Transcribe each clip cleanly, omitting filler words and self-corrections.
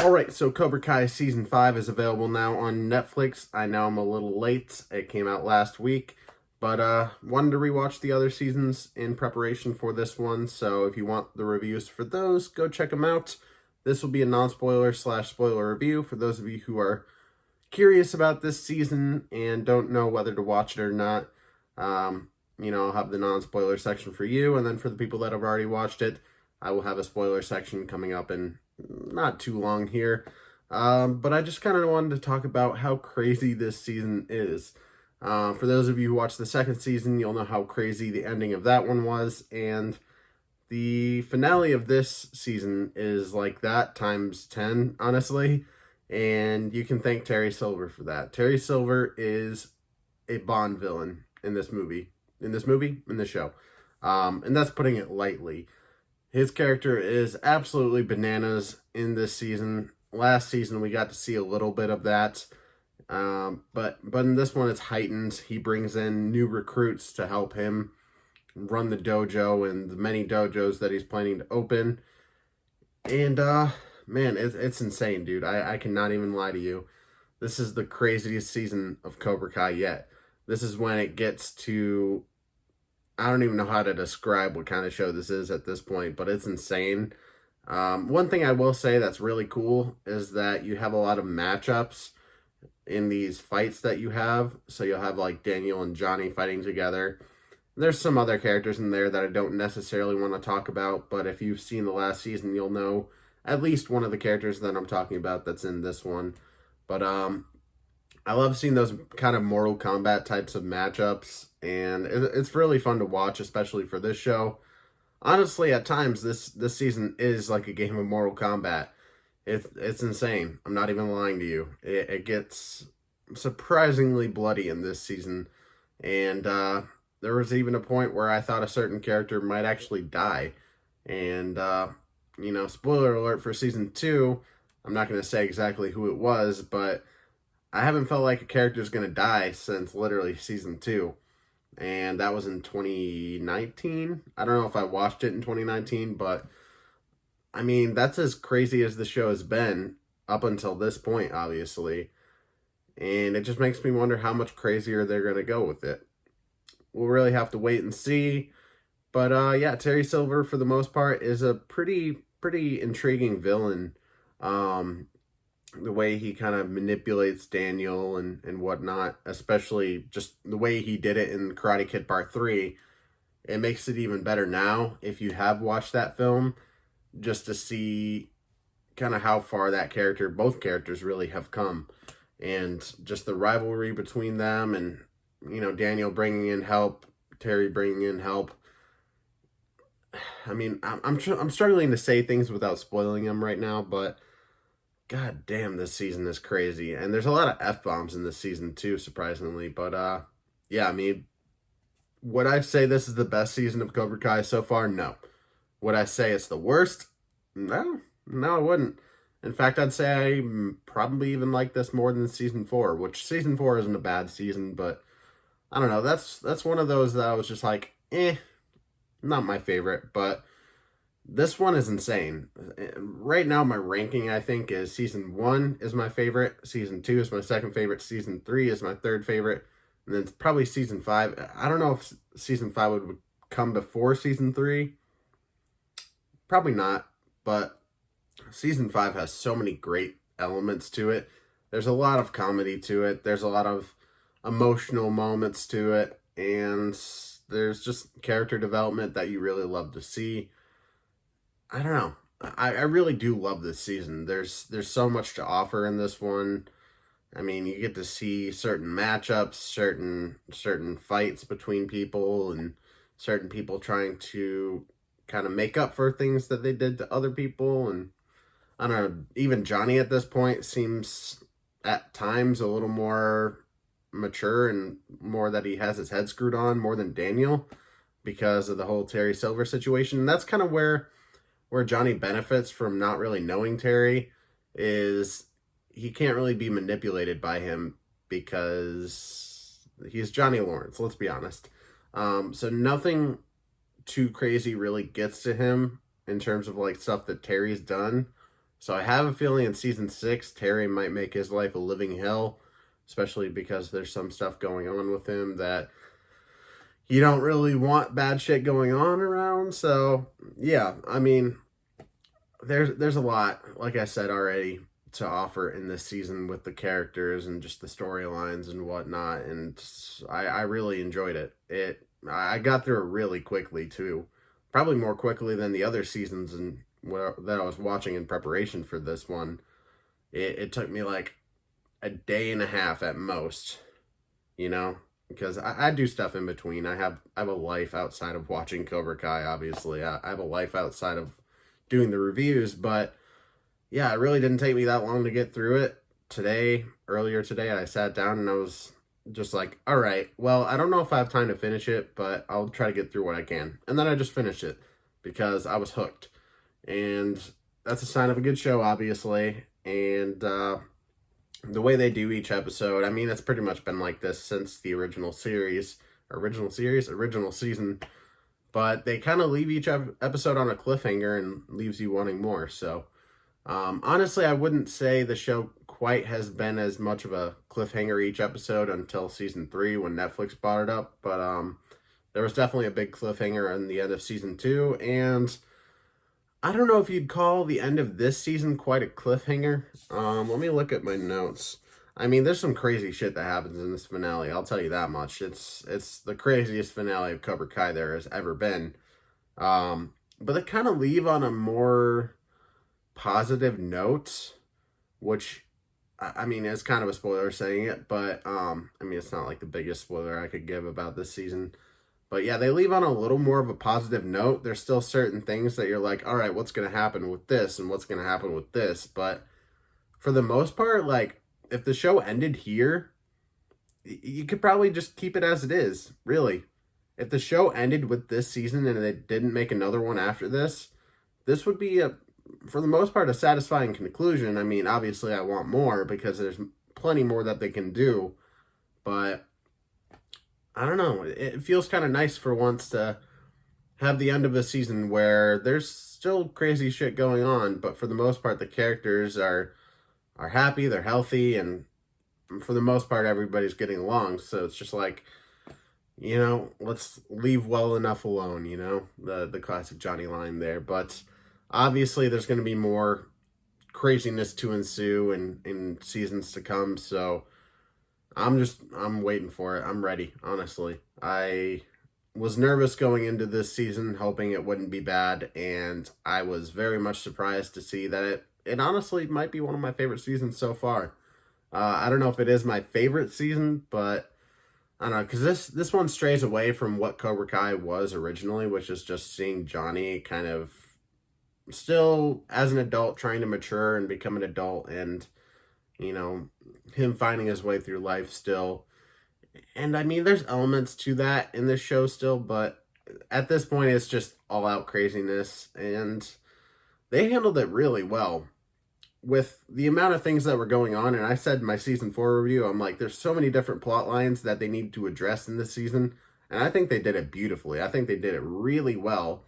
Alright, so Cobra Kai Season 5 is available now on Netflix. I know I'm a little late. It came out last week. But wanted to rewatch the other seasons in preparation for this one. So if you want the reviews for those, go check them out. This will be a non-spoiler slash spoiler review for those of you who are curious about this season and don't know whether to watch it or not. I'll have the non-spoiler section for you, and then for the people that have already watched it, I will have a spoiler section coming up in not too long here. But I just kind of wanted to talk about how crazy this season is. For those of you who watched the second season, you'll know how crazy the ending of that one was, and the finale of this season is like that times 10, honestly, and you can thank Terry Silver for that. Terry Silver is a Bond villain in this show, and that's putting it lightly. His character is absolutely bananas in this season. Last season, we got to see a little bit of that. But in this one, it's heightened. He brings in new recruits to help him run the dojo and the many dojos that he's planning to open. And, man, it's insane, dude. I cannot even lie to you. This is the craziest season of Cobra Kai yet. This is when it gets to... I don't even know how to describe what kind of show this is at this point, but it's insane. One thing I will say that's really cool is that you have a lot of matchups in these fights that you have. So you'll have like Daniel and Johnny fighting together. There's some other characters in there that I don't necessarily want to talk about, but if you've seen the last season, you'll know at least one of the characters that I'm talking about that's in this one. But I love seeing those kind of Mortal Kombat types of matchups, and it's really fun to watch, especially for this show. Honestly, at times, this season is like a game of Mortal Kombat. It's insane. I'm not even lying to you. It gets surprisingly bloody in this season, and there was even a point where I thought a certain character might actually die. And, spoiler alert for Season 2, I'm not going to say exactly who it was, but I haven't felt like a character's going to die since literally Season 2. And that was in 2019. I don't know if I watched it in 2019, but I mean, that's as crazy as the show has been up until this point, obviously. And it just makes me wonder how much crazier they're going to go with it. We'll really have to wait and see. But yeah, Terry Silver, for the most part, is a pretty intriguing villain. The way he kind of manipulates Daniel and whatnot, especially just the way he did it in Karate Kid Part 3, it makes it even better now if you have watched that film, just to see kind of how far both characters really have come, and just the rivalry between them, and Daniel bringing in help, Terry bringing in help. I mean, I'm struggling to say things without spoiling them right now, but God damn, this season is crazy. And there's a lot of F-bombs in this season too, surprisingly. But yeah, I mean, would I say this is the best season of Cobra Kai so far? No. Would I say it's the worst? No, I wouldn't. In fact, I'd say I probably even like this more than Season 4, which Season 4 isn't a bad season, but I don't know. That's one of those that I was just like, not my favorite, but this one is insane. Right now, my ranking, I think, is Season 1 is my favorite, Season 2 is my second favorite, Season 3 is my third favorite, and then probably Season 5. I don't know if Season 5 would come before Season 3. Probably not, but Season 5 has so many great elements to it. There's a lot of comedy to it. There's a lot of emotional moments to it, and there's just character development that you really love to see. I don't know. I really do love this season. There's so much to offer in this one. I mean, you get to see certain matchups, certain fights between people, and certain people trying to kind of make up for things that they did to other people. And I don't know, even Johnny at this point seems at times a little more mature and more that he has his head screwed on more than Daniel because of the whole Terry Silver situation. And that's kind of where Johnny benefits from not really knowing Terry, is he can't really be manipulated by him because he's Johnny Lawrence, let's be honest. So nothing too crazy really gets to him in terms of like stuff that Terry's done. So I have a feeling in season 6, Terry might make his life a living hell, especially because there's some stuff going on with him that you don't really want bad shit going on around. So yeah, I mean, there's a lot, like I said already, to offer in this season with the characters and just the storylines and whatnot. And I really enjoyed it. I got through it really quickly too, probably more quickly than the other seasons and that I was watching in preparation for this one. It took me like a day and a half at most, you know, because I do stuff in between. I have a life outside of watching Cobra Kai. Obviously, I have a life outside of doing the reviews, but yeah, it really didn't take me that long to get through it. Earlier today, I sat down and I was just like, all right, well, I don't know if I have time to finish it, but I'll try to get through what I can. And then I just finished it because I was hooked. And that's a sign of a good show, obviously. And the way they do each episode, I mean, it's pretty much been like this since the original season. But they kind of leave each episode on a cliffhanger and leaves you wanting more. So, honestly, I wouldn't say the show quite has been as much of a cliffhanger each episode until season 3 when Netflix brought it up. But there was definitely a big cliffhanger in the end of season 2. And I don't know if you'd call the end of this season quite a cliffhanger. Let me look at my notes. I mean, there's some crazy shit that happens in this finale. I'll tell you that much. It's the craziest finale of Cobra Kai there has ever been. But they kind of leave on a more positive note, which I mean is kind of a spoiler saying it, but I mean it's not like the biggest spoiler I could give about this season. But yeah, they leave on a little more of a positive note. There's still certain things that you're like, all right, what's going to happen with this and what's going to happen with this? But for the most part, like, if the show ended here, you could probably just keep it as it is, really. If the show ended with this season and they didn't make another one after this would be, for the most part, a satisfying conclusion. I mean, obviously I want more because there's plenty more that they can do. But I don't know. It feels kind of nice for once to have the end of a season where there's still crazy shit going on, but for the most part, the characters are happy, they're healthy, and for the most part, everybody's getting along. So it's just like, you know, let's leave well enough alone. You know, the classic Johnny line there. But obviously, there's going to be more craziness to ensue in seasons to come. So I'm waiting for it. I'm ready, honestly. I was nervous going into this season, hoping it wouldn't be bad, and I was very much surprised to see that it honestly might be one of my favorite seasons so far. I don't know if it is my favorite season, but I don't know, because this one strays away from what Cobra Kai was originally, which is just seeing Johnny kind of still as an adult trying to mature and become an adult, and you know, him finding his way through life still. And I mean, there's elements to that in this show still, but at this point, it's just all out craziness, and they handled it really well with the amount of things that were going on. And I said in my season 4 review, I'm like, there's so many different plot lines that they need to address in this season, and I think they did it beautifully. I think they did it really well.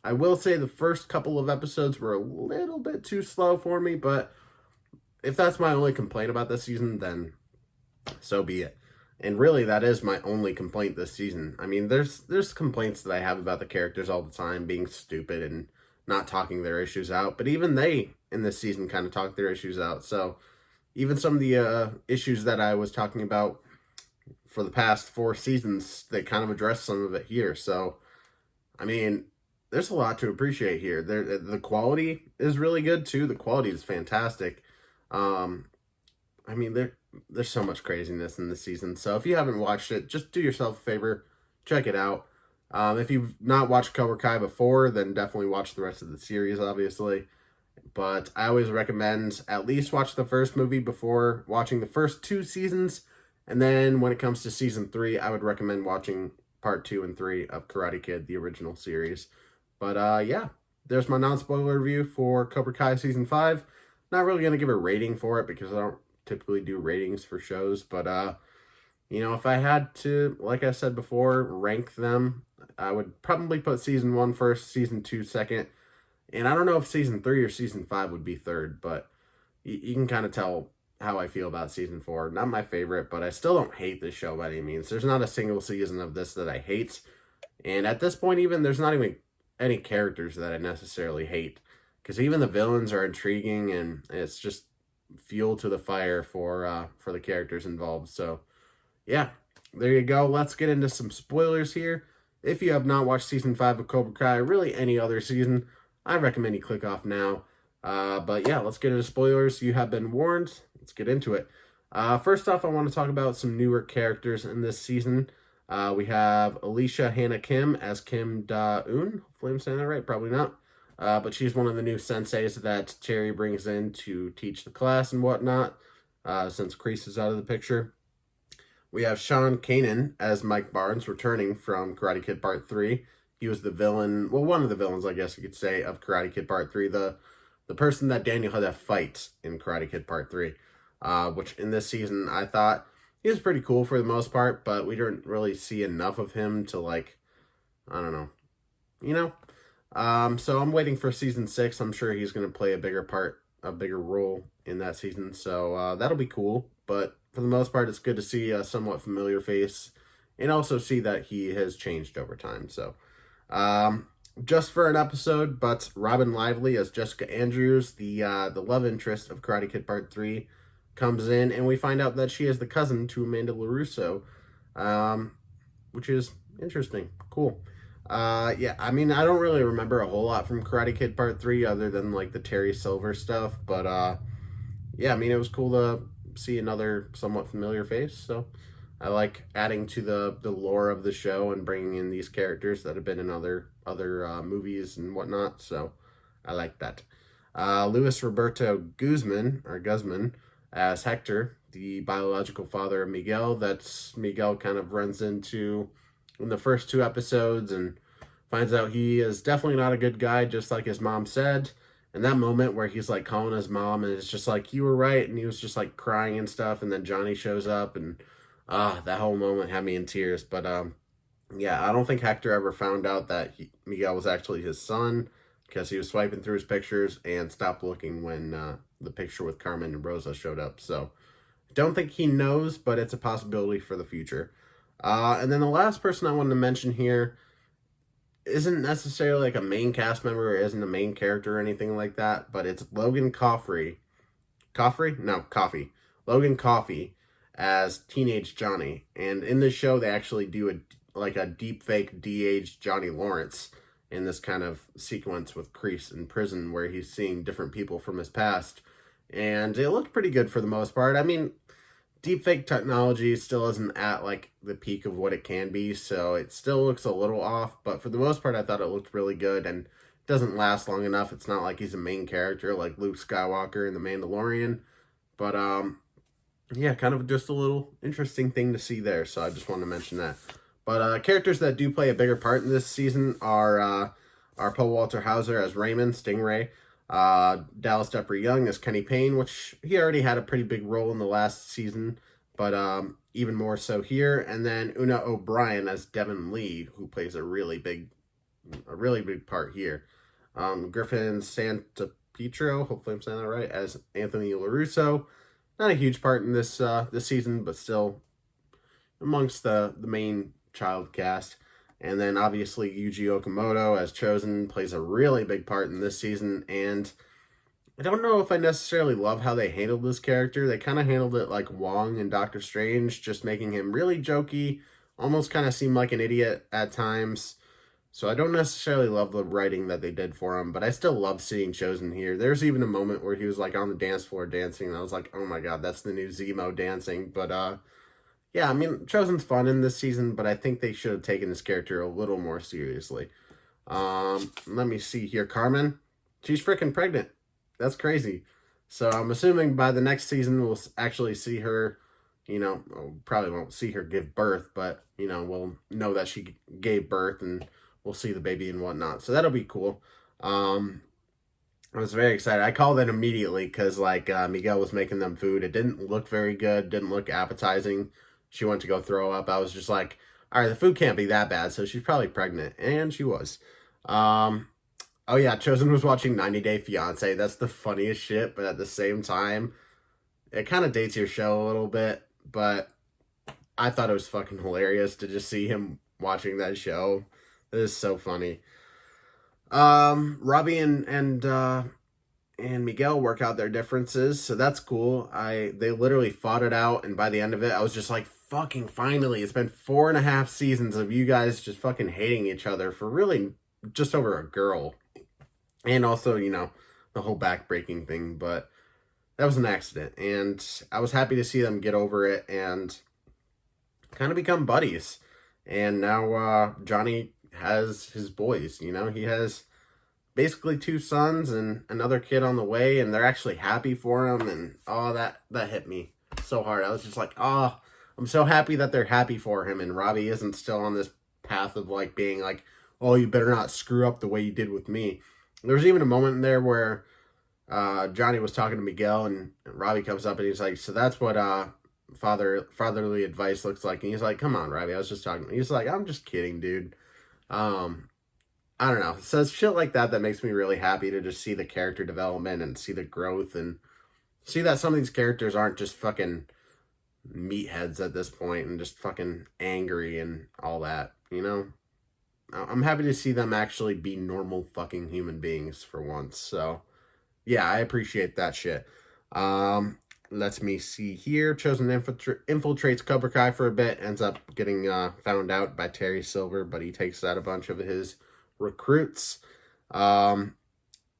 I will say the first couple of episodes were a little bit too slow for me, but if that's my only complaint about this season, then so be it. And really, that is my only complaint this season. I mean, there's complaints that I have about the characters all the time being stupid and not talking their issues out. But even they, in this season, kind of talk their issues out. So even some of the issues that I was talking about for the past 4 seasons, they kind of address some of it here. So, I mean, there's a lot to appreciate here. The quality is really good, too. The quality is fantastic. I mean, there's so much craziness in this season. So if you haven't watched it, just do yourself a favor, check it out. If you've not watched Cobra Kai before, then definitely watch the rest of the series, obviously. But I always recommend at least watch the first movie before watching the first 2 seasons. And then when it comes to season 3, I would recommend watching part 2 and 3 of Karate Kid, the original series. But yeah, there's my non-spoiler review for Cobra Kai season 5. Not really going to give a rating for it because I don't typically do ratings for shows, but you know, if I had to, like I said before, rank them, I would probably put season 1 first, season 2 second, And I don't know if season 3 or season 5 would be third, but you can kind of tell how I feel about season 4. Not my favorite, but I still don't hate this show by any means. There's not a single season of this that I hate. And at this point, even there's not even any characters that I necessarily hate, because even the villains are intriguing, and it's just fuel to the fire for the characters involved. So yeah, there you go. Let's get into some spoilers here. If you have not watched season 5 of Cobra Kai, or really any other season, I recommend you click off now. But yeah, let's get into spoilers. You have been warned. Let's get into it. First off, I want to talk about some newer characters in this season. We have Alicia Hannah Kim as Kim Da-eun. Hopefully I'm saying that right. Probably not. But she's one of the new senseis that Terry brings in to teach the class and whatnot, since Kreese is out of the picture. We have Sean Kanan as Mike Barnes, returning from Karate Kid Part 3. He was the villain, well, one of the villains, I guess you could say, of Karate Kid Part 3. The person that Daniel had to fight in Karate Kid Part 3. Which in this season, I thought he was pretty cool for the most part, but we didn't really see enough of him to, like, I don't know, you know? So I'm waiting for season 6. I'm sure he's going to play a bigger role in that season. So that'll be cool. But for the most part, it's good to see a somewhat familiar face, and also see that he has changed over time. So just for an episode, but Robin Lively as Jessica Andrews, the love interest of Karate Kid Part 3, comes in, and we find out that she is the cousin to Amanda LaRusso, which is interesting. Cool. Yeah, I mean, I don't really remember a whole lot from Karate Kid Part 3 other than, like, the Terry Silver stuff, but, yeah, I mean, it was cool to see another somewhat familiar face, so I like adding to the lore of the show and bringing in these characters that have been in other movies and whatnot, so I like that. Luis Roberto Guzman as Hector, the biological father of Miguel, that's Miguel kind of runs into in the first 2 episodes, and finds out he is definitely not a good guy, just like his mom said. And that moment where he's like calling his mom, and it's just like, you were right, and he was just like crying and stuff, and then Johnny shows up, and that whole moment had me in tears. But yeah, I don't think Hector ever found out that Miguel was actually his son, because he was swiping through his pictures and stopped looking when the picture with Carmen and Rosa showed up. So don't think he knows, but it's a possibility for the future. And then the last person I wanted to mention here isn't necessarily like a main cast member, or isn't a main character or anything like that, but it's Logan Coffey. Logan Coffey as teenage Johnny. And in this show, they actually do a deep fake de-aged Johnny Lawrence in this kind of sequence with Kreese in prison, where he's seeing different people from his past. And it looked pretty good for the most part. I mean, deepfake technology still isn't at like the peak of what it can be, so it still looks a little off, but for the most part I thought it looked really good, and it doesn't last long enough. It's not like he's a main character like Luke Skywalker in The Mandalorian, but yeah, kind of just a little interesting thing to see there, so I just wanted to mention that. But characters that do play a bigger part in this season are Paul Walter Hauser as Raymond Stingray, Dallas Depper Young as Kenny Payne, which he already had a pretty big role in the last season, but even more so here. And then Una O'Brien as Devin Lee, who plays a really big part here. Griffin Santapietro, hopefully I'm saying that right, as Anthony LaRusso. Not a huge part in this season, but still amongst the main child cast. And then obviously Yuji Okamoto as Chosen plays a really big part in this season, and I don't know if I necessarily love how they handled this character. They kind of handled it like Wong in Doctor Strange, just making him really jokey, almost kind of seem like an idiot at times. So I don't necessarily love the writing that they did for him, but I still love seeing Chosen here. There's even a moment where he was like on the dance floor dancing, and I was like, oh my god, that's the new Zemo dancing. But yeah, I mean, Chosen's fun in this season, but I think they should have taken his character a little more seriously. Let me see here. Carmen, she's freaking pregnant. That's crazy. So I'm assuming by the next season we'll actually see her, probably won't see her give birth, but, we'll know that she gave birth, and we'll see the baby and whatnot. So that'll be cool. I was very excited. I called it immediately because, Miguel was making them food. It didn't look very good, didn't look appetizing. She went to go throw up. I was just like, all right, the food can't be that bad, so she's probably pregnant. And she was. Oh yeah, Chosen was watching 90 Day Fiance. That's the funniest shit, but at the same time, it kind of dates your show a little bit, but I thought it was fucking hilarious to just see him watching that show. It is so funny. Robbie and Miguel work out their differences, so that's cool. They literally fought it out, and by the end of it, I was just like, fucking finally. It's been 4.5 seasons of you guys just fucking hating each other for really just over a girl. And also, the whole backbreaking thing, but that was an accident. And I was happy to see them get over it and kind of become buddies. And now Johnny has his boys, he has basically 2 sons and another kid on the way, and they're actually happy for him. And oh, that hit me so hard. I was just like, oh, I'm so happy that they're happy for him, and Robbie isn't still on this path of like being like, oh, you better not screw up the way you did with me. There's even a moment in there where Johnny was talking to Miguel, and Robbie comes up and he's like, so that's what fatherly advice looks like. And he's like, come on, Robbie, I was just talking. He's like, I'm just kidding, dude. I don't know. So it's shit like that makes me really happy to just see the character development and see the growth and see that some of these characters aren't just fucking meatheads at this point and just fucking angry and all that, I'm happy to see them actually be normal fucking human beings for once. So, yeah, I appreciate that shit. Let me see here. Chosen infiltrates Cobra Kai for a bit, ends up getting found out by Terry Silver, but he takes out a bunch of his recruits. Oh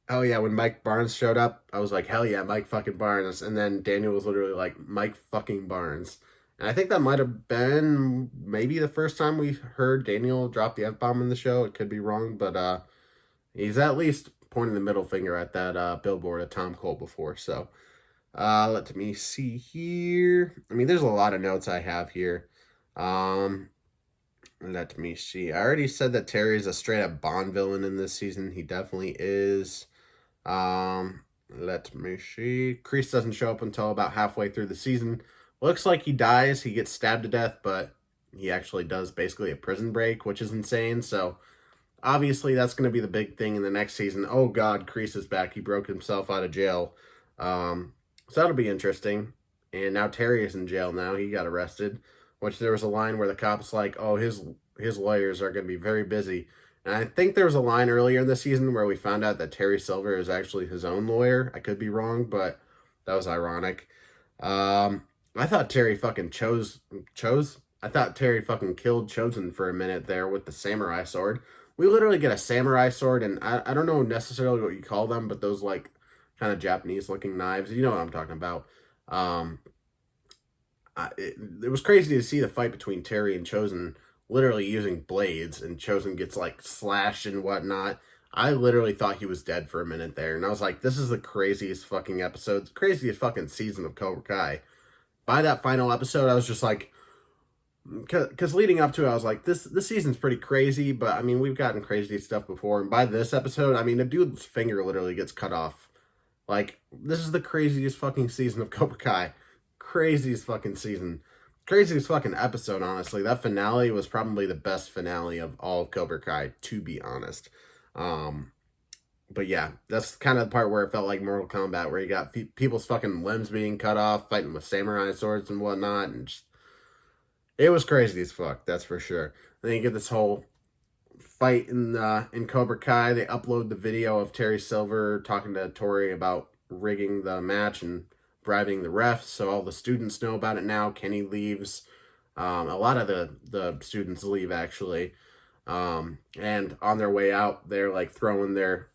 yeah, when Mike Barnes showed up, I was like, hell yeah, Mike fucking Barnes. And then Daniel was literally like, Mike fucking Barnes. And I think that might have been maybe the first time we heard Daniel drop the F-bomb in the show. It could be wrong, but he's at least pointing the middle finger at that billboard of Tom Cole before. So let me see here. I mean, there's a lot of notes I have here. Let me see. I already said that Terry's a straight up Bond villain in this season. He definitely is. Let me see. Kreese doesn't show up until about halfway through the season. Looks like he dies. He gets stabbed to death, but he actually does basically a prison break, which is insane. So obviously that's going to be the big thing in the next season. Oh God, Kreese is back. He broke himself out of jail. So that'll be interesting. And now Terry is in jail now. He got arrested, which there was a line where the cop's like, oh, his lawyers are going to be very busy. And I think there was a line earlier in the season where we found out that Terry Silver is actually his own lawyer. I could be wrong, but that was ironic. I thought Terry fucking chose. I thought Terry fucking killed Chosen for a minute there with the samurai sword. We literally get a samurai sword, and I don't know necessarily what you call them, but those like kind of Japanese looking knives. You know what I'm talking about. It was crazy to see the fight between Terry and Chosen literally using blades, and Chosen gets like slashed and whatnot. I literally thought he was dead for a minute there, and I was like, this is the craziest fucking episode, craziest fucking season of Cobra Kai. By that final episode, I was just like, because leading up to it, I was like, this season's pretty crazy, but I mean, we've gotten crazy stuff before, and by this episode, I mean, a dude's finger literally gets cut off. Like, this is the craziest fucking season of Cobra Kai. Craziest fucking season. Craziest fucking episode, honestly. That finale was probably the best finale of all of Cobra Kai, to be honest. But yeah, that's kind of the part where it felt like Mortal Kombat, where you got people's fucking limbs being cut off, fighting with samurai swords and whatnot, and just, it was crazy as fuck, that's for sure. And then you get this whole fight in Cobra Kai. They upload the video of Terry Silver talking to Tori about rigging the match and bribing the refs, so all the students know about it now. Kenny leaves. A lot of the students leave, actually. And on their way out, they're like throwing their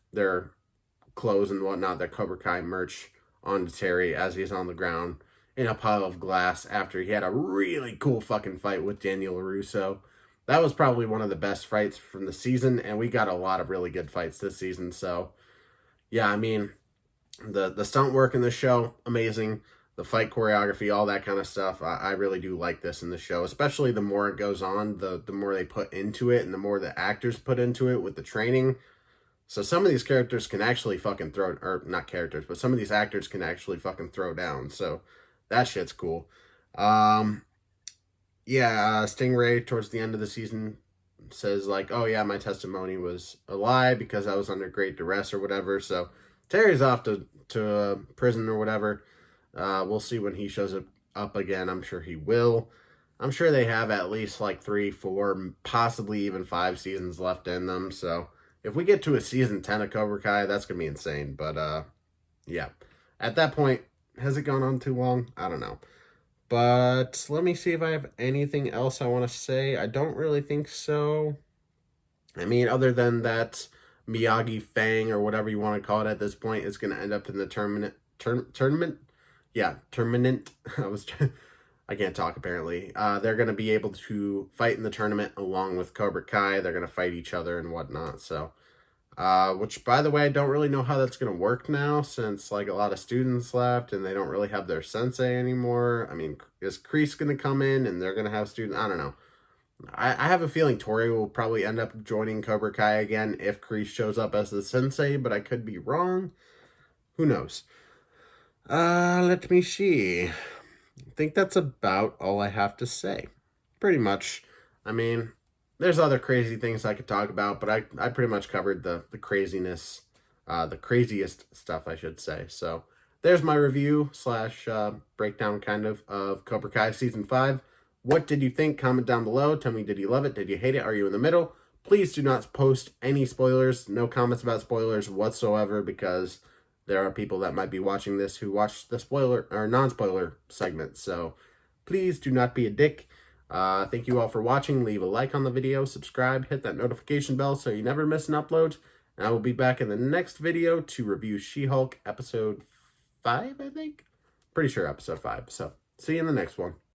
clothes and whatnot, their Cobra Kai merch, onto Terry as he's on the ground in a pile of glass after he had a really cool fucking fight with Daniel LaRusso. That was probably one of the best fights from the season, and we got a lot of really good fights this season. So, yeah, I mean, the stunt work in the show, amazing. The fight choreography, all that kind of stuff. I really do like this in the show, especially the more it goes on, the more they put into it, and the more the actors put into it with the training. So some of these characters can actually fucking throw, or not characters, but some of these actors can actually fucking throw down. So that shit's cool. Yeah, Stingray towards the end of the season says like, oh yeah, my testimony was a lie because I was under great duress or whatever. So Terry's off to prison or whatever. We'll see when he shows up again. I'm sure he will. I'm sure they have at least like 3, 4, possibly even 5 seasons left in them. So if we get to a season 10 of Cobra Kai, that's gonna be insane. But yeah, at that point, has it gone on too long? I don't know. But let me see if I have anything else I want to say. I don't really think so. I mean, other than that, Miyagi Fang or whatever you want to call it at this point is going to end up in the tournament. Yeah, tournament. I can't talk apparently. They're going to be able to fight in the tournament along with Cobra Kai. They're going to fight each other and whatnot. So, which by the way, I don't really know how that's going to work now since like a lot of students left and they don't really have their sensei anymore. I mean, is Kreese going to come in and they're going to have students? I don't know. I have a feeling Tori will probably end up joining Cobra Kai again if Kreese shows up as the sensei, but I could be wrong. Who knows? Let me see. I think that's about all I have to say. Pretty much. I mean, there's other crazy things I could talk about, but I pretty much covered the craziness, the craziest stuff, I should say. So there's my review slash breakdown kind of Cobra Kai Season 5. What did you think? Comment down below. Tell me, did you love it? Did you hate it? Are you in the middle? Please do not post any spoilers. No comments about spoilers whatsoever because there are people that might be watching this who watch the spoiler or non-spoiler segments. So please do not be a dick. Thank you all for watching. Leave a like on the video. Subscribe. Hit that notification bell so you never miss an upload. And I will be back in the next video to review She-Hulk episode 5, I think. Pretty sure episode 5. So see you in the next one.